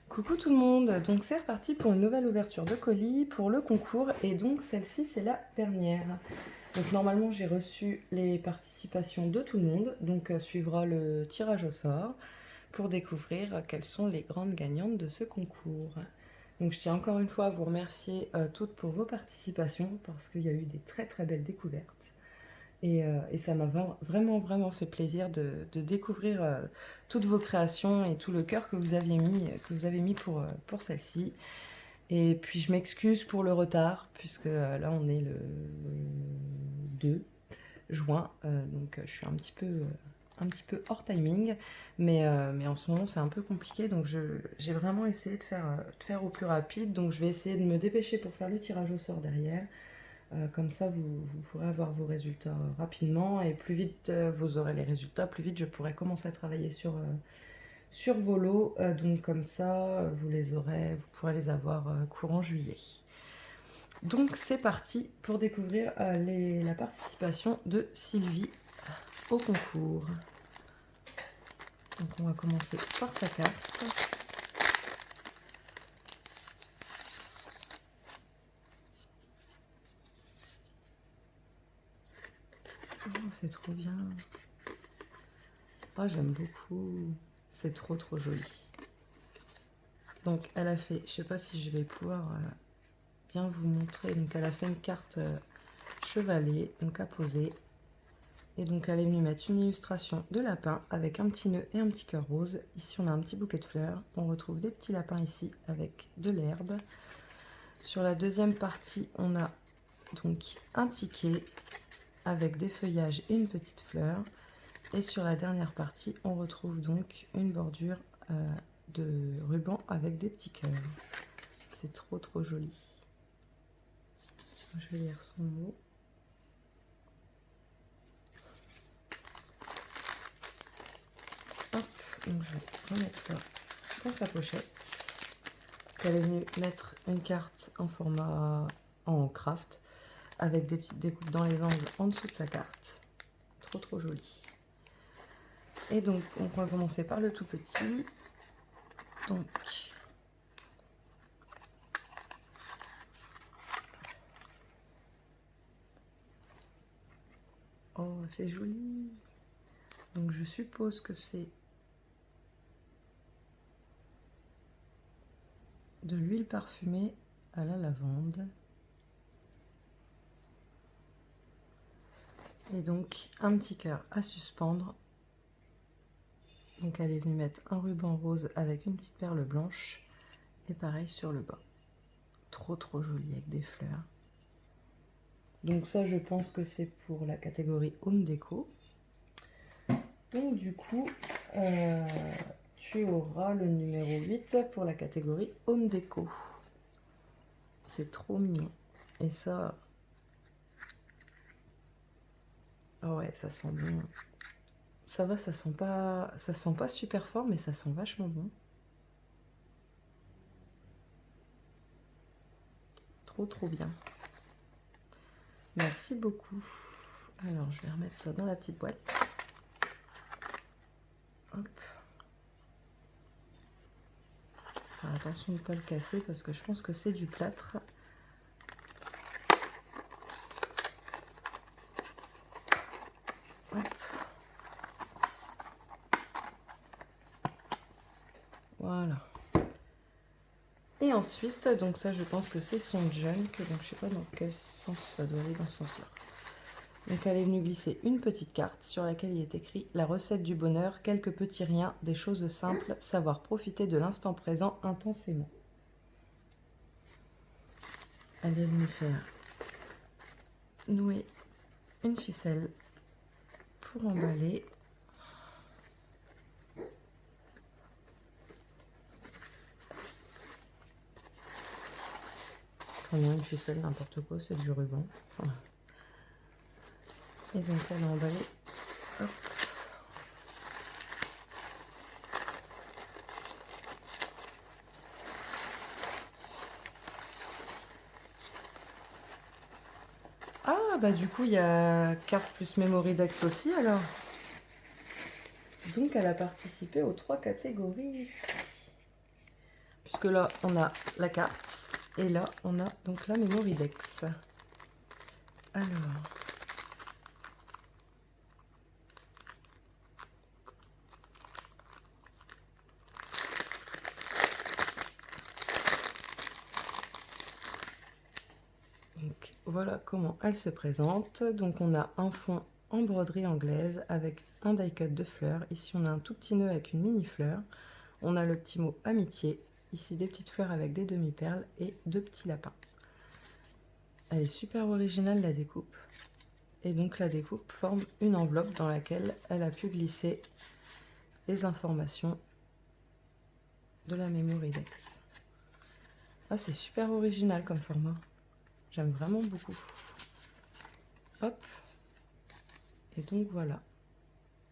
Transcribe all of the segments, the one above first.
Coucou tout le monde, donc c'est reparti pour une nouvelle ouverture de colis pour le concours et donc celle-ci c'est la dernière. Donc normalement j'ai reçu les participations de tout le monde, donc suivra le tirage au sort pour découvrir quelles sont les grandes gagnantes de ce concours. Donc je tiens encore une fois à vous remercier toutes pour vos participations parce qu'il y a eu des très très belles découvertes. Et ça m'a vraiment fait plaisir de découvrir toutes vos créations et tout le cœur que vous avez mis pour celle-ci. Et puis je m'excuse pour le retard, puisque là on est le 2 juin, donc je suis un petit peu hors timing, mais en ce moment c'est un peu compliqué, donc j'ai vraiment essayé de faire au plus rapide, donc je vais essayer de me dépêcher pour faire le tirage au sort derrière. Comme ça, vous pourrez avoir vos résultats rapidement et plus vite vous aurez les résultats, plus vite je pourrai commencer à travailler sur vos lots. Donc comme ça, vous pourrez les avoir courant juillet. Donc c'est parti pour découvrir la participation de Sylvie au concours. Donc on va commencer par sa carte. Oh, c'est trop bien. Oh, j'aime beaucoup. C'est trop joli. Donc elle a fait, je sais pas si je vais pouvoir bien vous montrer, donc elle a fait une carte chevalet, donc à poser. Et donc elle est venue mettre une illustration de lapin avec un petit nœud et un petit cœur rose. Ici on a un petit bouquet de fleurs. On retrouve des petits lapins ici avec de l'herbe. Sur la deuxième partie, on a donc un ticket avec des feuillages et une petite fleur. Et sur la dernière partie, on retrouve donc une bordure de ruban avec des petits cœurs. C'est trop joli. Je vais lire son mot. Hop, donc je vais remettre ça dans sa pochette. Elle est venue mettre une carte en format en craft avec des petites découpes dans les angles en dessous de sa carte. Trop joli. Et donc on va commencer par le tout petit. Donc oh, c'est joli. Donc je suppose que c'est de l'huile parfumée à la lavande. Et donc un petit cœur à suspendre. Donc elle est venue mettre un ruban rose avec une petite perle blanche. Et pareil sur le bas. Trop joli avec des fleurs. Donc ça, je pense que c'est pour la catégorie Home Déco. Donc du coup, tu auras le numéro 8 pour la catégorie Home Déco. C'est trop mignon. Et ça... oh ouais, ça sent bon. Ça va, ça sent pas super fort, mais ça sent vachement bon. Trop bien. Merci beaucoup. Alors, je vais remettre ça dans la petite boîte. Hop. Alors, attention de ne pas le casser parce que je pense que c'est du plâtre. Hop. Voilà. Et ensuite, donc ça je pense que c'est son junk, donc je sais pas dans quel sens ça doit aller dans ce sens-là. Donc elle est venue glisser une petite carte sur laquelle il est écrit « La recette du bonheur, quelques petits riens, des choses simples, savoir profiter de l'instant présent intensément ». Elle est venue faire nouer une ficelle pour emballer. Enfin non, une ficelle, n'importe quoi, c'est du ruban. Enfin. Et donc elle a emballé. Hop. Ah, bah du coup, il y a carte plus Memory Dex aussi, alors. Donc, elle a participé aux 3 catégories. Puisque là, on a la carte. Et là, on a donc la Memory Dex. Alors... Donc, voilà comment elle se présente. Donc, on a un fond en broderie anglaise avec un die cut de fleurs. Ici, on a un tout petit nœud avec une mini fleur. On a le petit mot amitié. Ici, des petites fleurs avec des demi-perles et 2 petits lapins. Elle est super originale, la découpe. Et donc, la découpe forme une enveloppe dans laquelle elle a pu glisser les informations de la Memory Dex. Ah, c'est super original comme format. J'aime vraiment beaucoup. Hop. Et donc, voilà.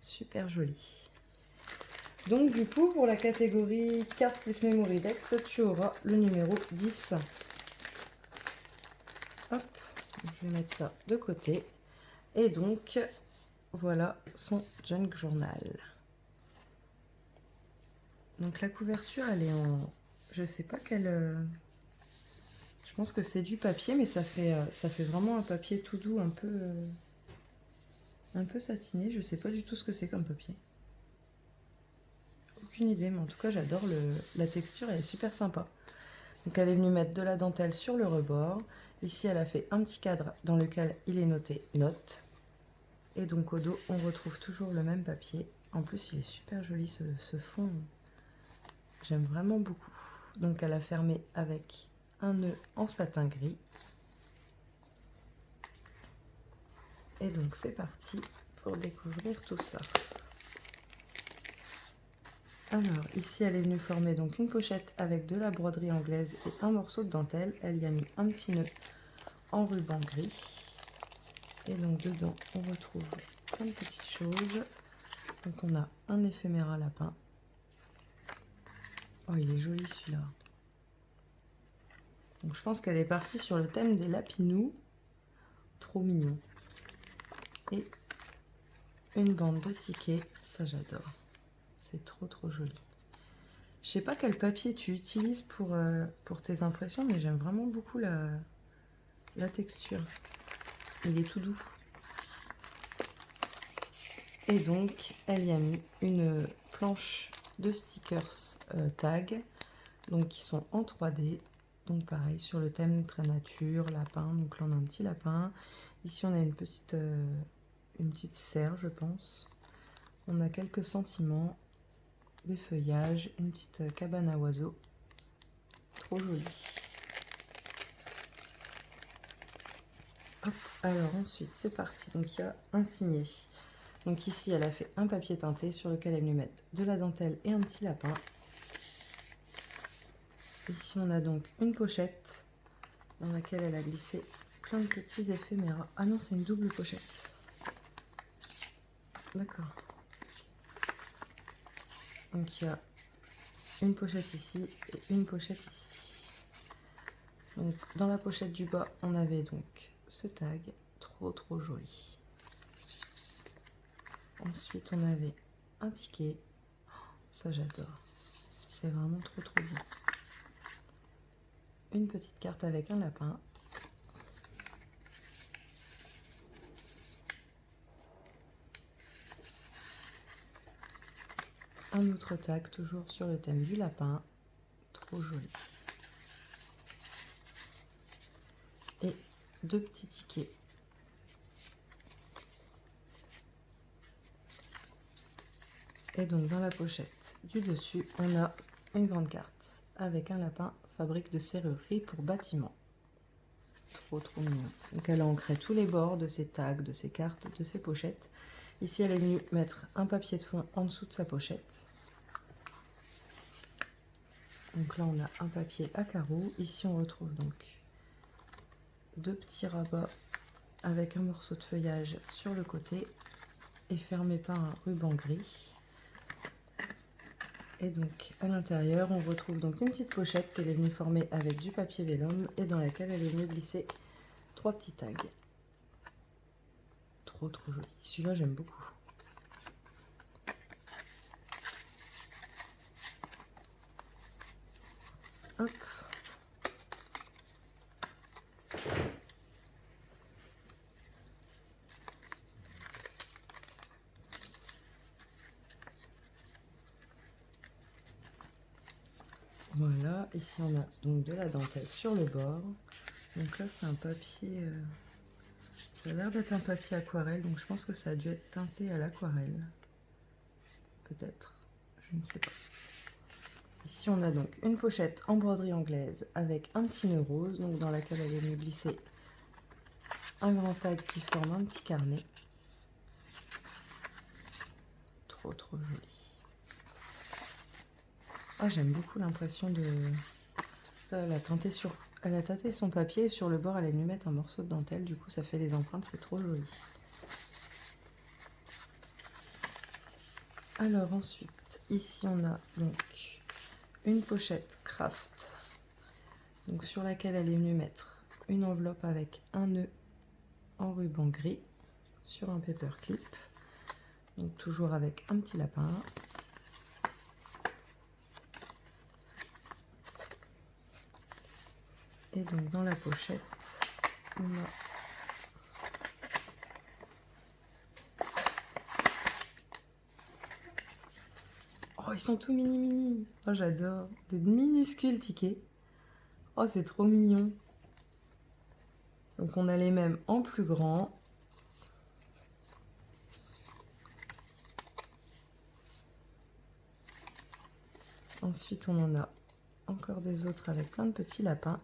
Super joli. Donc du coup, pour la catégorie carte plus Memory Dex, tu auras le numéro 10. Hop, je vais mettre ça de côté. Et donc, voilà son Junk Journal. Donc la couverture, elle est en... Je sais pas quelle... Je pense que c'est du papier, mais ça fait vraiment un papier tout doux, un peu satiné. Je sais pas du tout ce que c'est comme papier. Aucune idée, mais en tout cas, j'adore la texture, elle est super sympa. Donc elle est venue mettre de la dentelle sur le rebord. Ici, elle a fait un petit cadre dans lequel il est noté note. Et donc au dos, on retrouve toujours le même papier. En plus, il est super joli ce fond. J'aime vraiment beaucoup. Donc elle a fermé avec un nœud en satin gris. Et donc c'est parti pour découvrir tout ça. Alors ici, elle est venue former donc une pochette avec de la broderie anglaise et un morceau de dentelle. Elle y a mis un petit nœud en ruban gris. Et donc dedans, on retrouve plein de petites choses. Donc on a un éphéméra lapin. Oh, il est joli celui-là. Donc je pense qu'elle est partie sur le thème des lapinous. Trop mignon. Et une bande de tickets. Ça, j'adore. C'est trop joli. Je sais pas quel papier tu utilises pour tes impressions, mais j'aime vraiment beaucoup la texture. Il est tout doux. Et donc, elle y a mis une planche de stickers tag, donc qui sont en 3D. Donc pareil, sur le thème très nature, lapin. Donc là, on a un petit lapin. Ici, on a une petite serre, je pense. On a quelques sentiments, des feuillages, une petite cabane à oiseaux. Trop joli. Hop, alors ensuite, c'est parti. Donc il y a un signet. Donc ici, elle a fait un papier teinté sur lequel elle est venue mettre de la dentelle et un petit lapin. Ici, on a donc une pochette dans laquelle elle a glissé plein de petits éphéméras. Ah non, c'est une double pochette. D'accord. Donc il y a une pochette ici et une pochette ici. Donc dans la pochette du bas, on avait donc ce tag, trop joli. Ensuite, on avait un ticket. Ça, j'adore. C'est vraiment trop bien. Une petite carte avec un lapin. Un autre tag, toujours sur le thème du lapin. Trop joli. Et 2 petits tickets. Et donc dans la pochette du dessus, on a une grande carte avec un lapin, fabrique de serrurerie pour bâtiments. Trop mignon. Donc elle a ancré tous les bords de ses tags, de ses cartes, de ses pochettes. Ici, elle est venue mettre un papier de fond en dessous de sa pochette. Donc là, on a un papier à carreaux. Ici, on retrouve donc 2 petits rabats avec un morceau de feuillage sur le côté et fermé par un ruban gris. Et donc à l'intérieur, on retrouve donc une petite pochette qu'elle est venue former avec du papier vélum et dans laquelle elle est venue glisser 3 petits tags. trop joli. Celui-là, j'aime beaucoup. Hop. Voilà, ici on a donc de la dentelle sur le bord. Donc là c'est un papier, ça a l'air d'être un papier aquarelle, donc je pense que ça a dû être teinté à l'aquarelle. Peut-être, je ne sais pas. Ici on a donc une pochette en broderie anglaise avec un petit nœud rose, donc dans laquelle elle est venue glisser un grand tag qui forme un petit carnet. Trop joli. Ah, j'aime beaucoup l'impression de... Elle a teinté son papier et sur le bord elle est venue mettre un morceau de dentelle, du coup ça fait les empreintes, c'est trop joli. Alors ensuite, ici on a donc une pochette craft, donc sur laquelle elle est venue mettre une enveloppe avec un nœud en ruban gris sur un paperclip, donc toujours avec un petit lapin. Et donc dans la pochette, on a oh, ils sont tout mini. Oh, j'adore. Des minuscules tickets. Oh, c'est trop mignon. Donc on a les mêmes en plus grand. Ensuite, on en a encore des autres avec plein de petits lapins.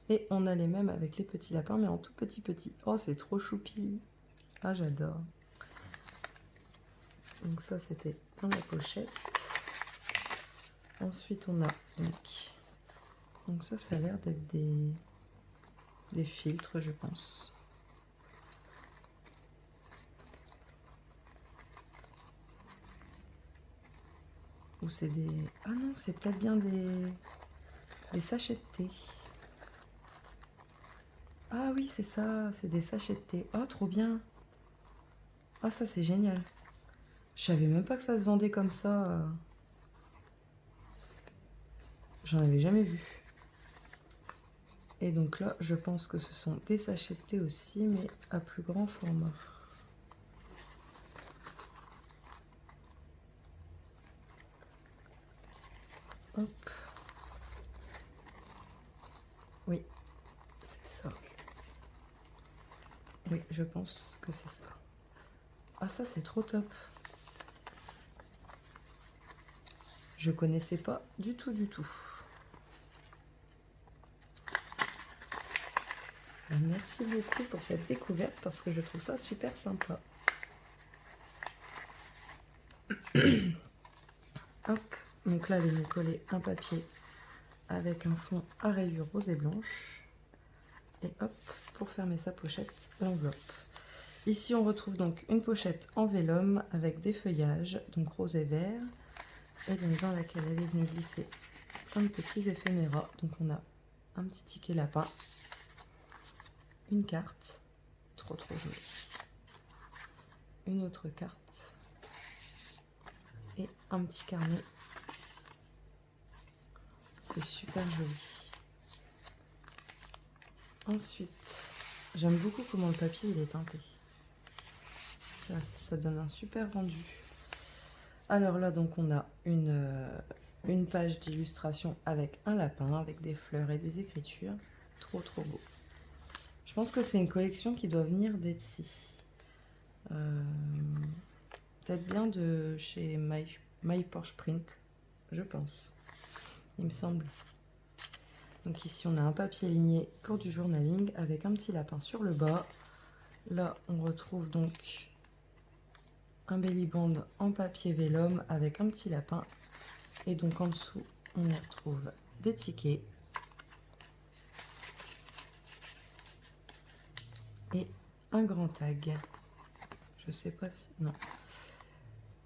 Et on a les mêmes avec les petits lapins, mais en tout petit. Oh, c'est trop choupi. Ah, j'adore. Donc ça, c'était dans la pochette. Ensuite, on a donc ça a l'air d'être des filtres, je pense. Ou c'est des... Ah non, c'est peut-être bien des sachets de thé. Ah oui, c'est ça, c'est des sachets de thé. Oh, trop bien. Ah, ça, c'est génial. Je savais même pas que ça se vendait comme ça. J'en avais jamais vu. Et donc là, je pense que ce sont des sachets de thé aussi, mais à plus grand format. Hop. Oui, c'est ça. Oui, je pense que c'est ça. Ah, ça, c'est trop top. Je connaissais pas du tout. Merci beaucoup pour cette découverte parce que je trouve ça super sympa. Hop, donc là, elle est collée un papier avec un fond à rayures rose et blanche. Et hop, pour fermer sa pochette, l'enveloppe. Ici, on retrouve donc une pochette en vélum avec des feuillages, donc rose et vert. Et donc dans laquelle elle est venue glisser plein de petits éphéméras. Donc on a un petit ticket lapin, une carte, trop jolie, une autre carte et un petit carnet. C'est super joli. Ensuite, j'aime beaucoup comment le papier il est teinté. Ça donne un super rendu. Alors là, donc on a une page d'illustration avec un lapin, avec des fleurs et des écritures. Trop beau. Je pense que c'est une collection qui doit venir d'Etsy. Peut-être bien de chez My Porsche Print, je pense. Il me semble. Donc ici, on a un papier ligné pour du journaling avec un petit lapin sur le bas. Là, on retrouve donc un belly band en papier vélum avec un petit lapin. Et donc en dessous, on y retrouve des tickets. Et un grand tag. Je sais pas si... Non.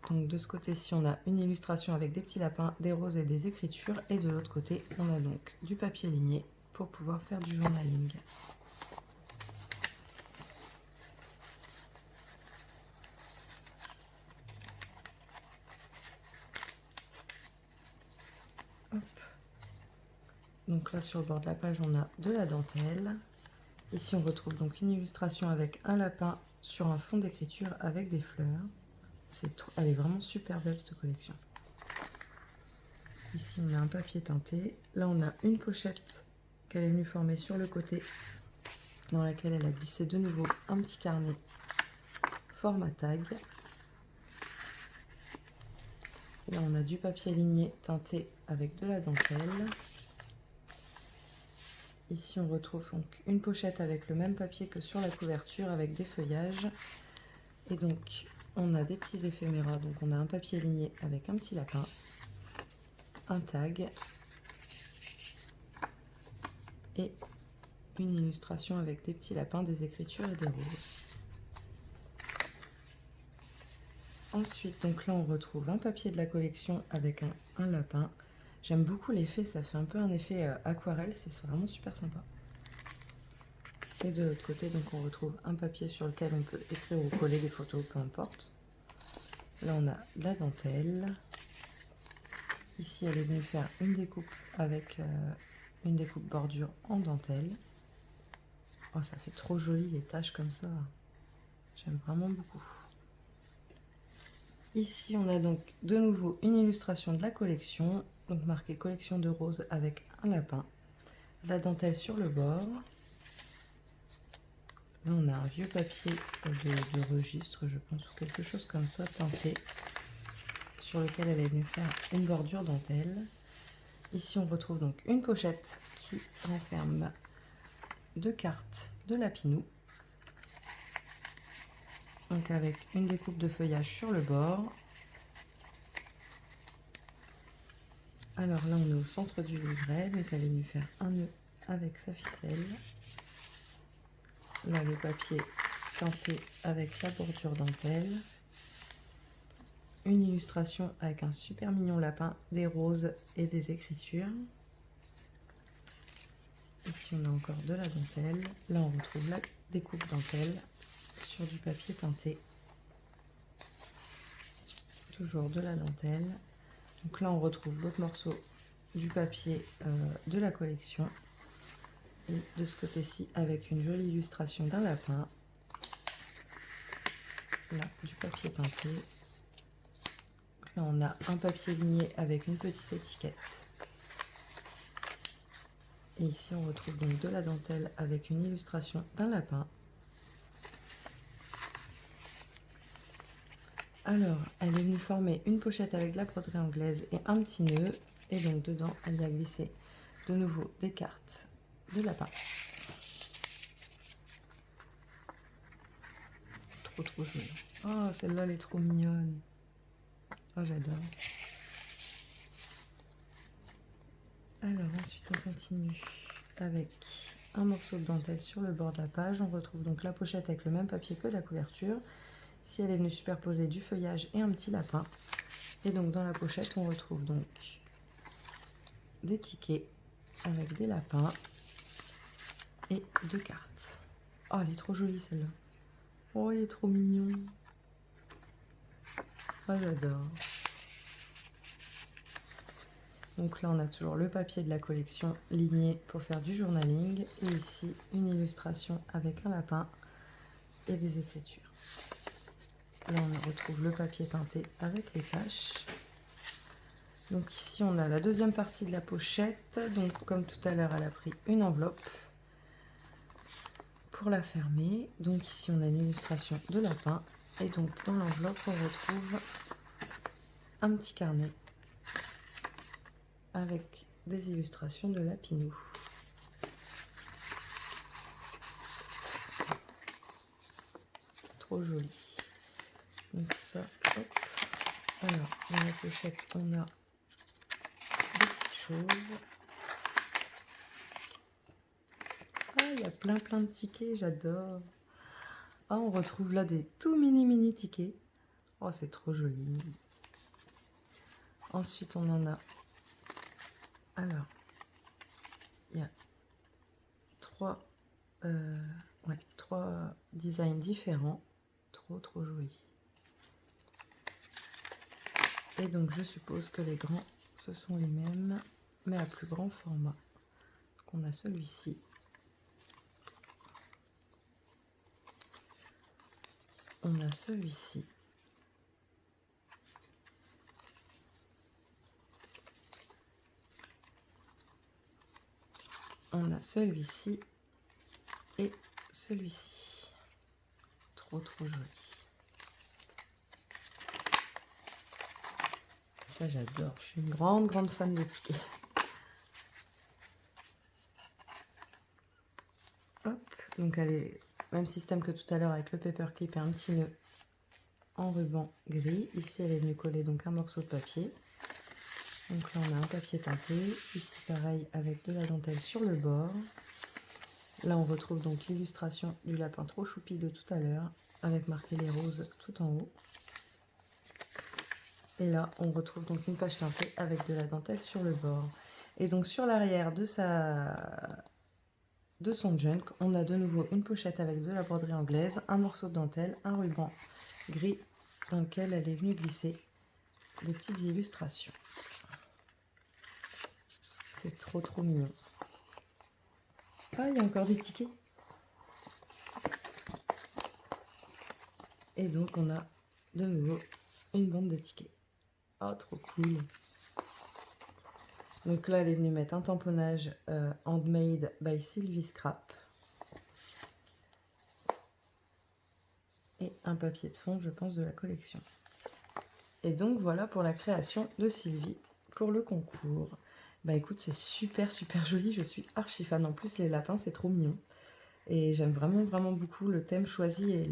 Donc de ce côté-ci, on a une illustration avec des petits lapins, des roses et des écritures. Et de l'autre côté, on a donc du papier ligné pour pouvoir faire du journaling. Donc là, sur le bord de la page, on a de la dentelle. Ici, on retrouve donc une illustration avec un lapin sur un fond d'écriture avec des fleurs. Elle est vraiment super belle, cette collection. Ici, on a un papier teinté. Là, on a une pochette qu'elle est venue former sur le côté, dans laquelle elle a glissé de nouveau un petit carnet format tag. Là, on a du papier ligné teinté avec de la dentelle. Ici, on retrouve donc une pochette avec le même papier que sur la couverture, avec des feuillages. Et donc, on a des petits éphéméras. Donc, on a un papier ligné avec un petit lapin, un tag et une illustration avec des petits lapins, des écritures et des roses. Ensuite, donc là, on retrouve un papier de la collection avec un lapin. J'aime beaucoup l'effet, ça fait un peu un effet aquarelle, c'est vraiment super sympa. Et de l'autre côté, donc on retrouve un papier sur lequel on peut écrire ou coller des photos, peu importe. Là, on a la dentelle. Ici, elle est venue faire une découpe avec une découpe bordure en dentelle. Oh, ça fait trop joli les taches comme ça. J'aime vraiment beaucoup. Ici, on a donc de nouveau une illustration de la collection, donc marquée collection de roses avec un lapin. La dentelle sur le bord. Là, on a un vieux papier de registre, je pense, ou quelque chose comme ça, teinté, sur lequel elle est venue faire une bordure dentelle. Ici, on retrouve donc une pochette qui renferme 2 cartes de Lapinou, donc avec une découpe de feuillage sur le bord. Alors là, on est au centre du livret, donc elle est venue faire un nœud avec sa ficelle. Là, le papier teinté avec la bordure dentelle. Une illustration avec un super mignon lapin, des roses et des écritures. Ici, on a encore de la dentelle. Là, on retrouve la découpe dentelle sur du papier teinté. Toujours de la dentelle. Donc là, on retrouve l'autre morceau du papier de la collection. Et de ce côté-ci, avec une jolie illustration d'un lapin. Là, du papier teinté. Là, on a un papier ligné avec une petite étiquette. Et ici, on retrouve donc de la dentelle avec une illustration d'un lapin. Alors, elle est venue former une pochette avec de la broderie anglaise et un petit nœud. Et donc, dedans, elle y a glissé de nouveau des cartes de lapin. Trop jolie. Oh, celle-là, elle est trop mignonne. Oh, j'adore. Alors, ensuite, on continue avec un morceau de dentelle sur le bord de la page. On retrouve donc la pochette avec le même papier que la couverture. Ici, elle est venue superposer du feuillage et un petit lapin. Et donc, dans la pochette, on retrouve donc des tickets avec des lapins et 2 cartes. Oh, elle est trop jolie, celle-là. Oh, il est trop mignon. Oh, j'adore. Donc là, on a toujours le papier de la collection ligné pour faire du journaling. Et ici, une illustration avec un lapin et des écritures. Là, on retrouve le papier teinté avec les taches. Donc ici, on a la deuxième partie de la pochette. Donc, comme tout à l'heure, elle a pris une enveloppe pour la fermer. Donc ici, on a une illustration de lapin. Et donc, dans l'enveloppe, on retrouve un petit carnet avec des illustrations de Lapinou. Trop joli. Donc ça, hop. Alors, dans la pochette, on a des petites choses. Ah, il y a plein de tickets, j'adore. Ah, on retrouve là des tout mini tickets. Oh, c'est trop joli. Ensuite, on en a... Alors, il y a 3 designs différents. Trop joli. Et donc, je suppose que les grands, ce sont les mêmes, mais à plus grand format. qu'on a celui-ci. On a celui-ci. On a celui-ci et celui-ci. Trop joli. Ça j'adore, je suis une grande fan de tickets. Hop, donc elle est même système que tout à l'heure avec le paperclip et un petit nœud en ruban gris. Ici elle est venue coller donc un morceau de papier. Donc là on a un papier teinté, ici pareil avec de la dentelle sur le bord. Là on retrouve donc l'illustration du lapin trop choupi de tout à l'heure avec marqué les roses tout en haut. Et là on retrouve donc une page teintée avec de la dentelle sur le bord. Et donc sur l'arrière de son junk, on a de nouveau une pochette avec de la broderie anglaise, un morceau de dentelle, un ruban gris dans lequel elle est venue glisser des petites illustrations. C'est trop mignon. Ah, il y a encore des tickets. Et donc on a de nouveau une bande de tickets. Oh, trop cool. Donc là, elle est venue mettre un tamponnage Handmade by Sylvie Scrap. Et un papier de fond, je pense, de la collection. Et donc voilà pour la création de Sylvie pour le concours. Bah écoute, c'est super joli, je suis archi fan. En plus, les lapins, c'est trop mignon. Et j'aime vraiment beaucoup le thème choisi et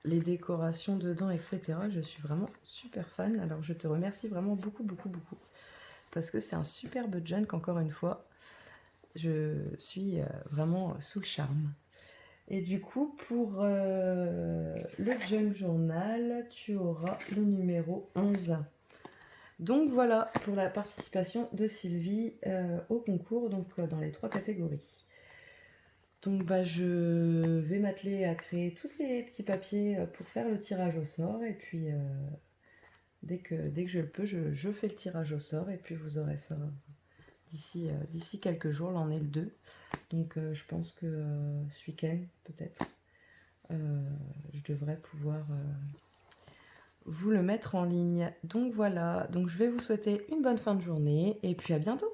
les décorations dedans, etc. Je suis vraiment super fan. Alors je te remercie vraiment beaucoup. Parce que c'est un superbe junk, encore une fois. Je suis vraiment sous le charme. Et du coup, pour le junk journal, tu auras le numéro 11. Donc voilà pour la participation de Sylvie au concours, donc dans les 3 catégories. Donc bah, je vais m'atteler à créer tous les petits papiers pour faire le tirage au sort. Et puis dès que je le peux, je fais le tirage au sort. Et puis vous aurez ça d'ici quelques jours. Là on est le 2. Donc je pense que ce week-end peut-être, je devrais pouvoir vous le mettre en ligne. Donc voilà, donc je vais vous souhaiter une bonne fin de journée. Et puis à bientôt.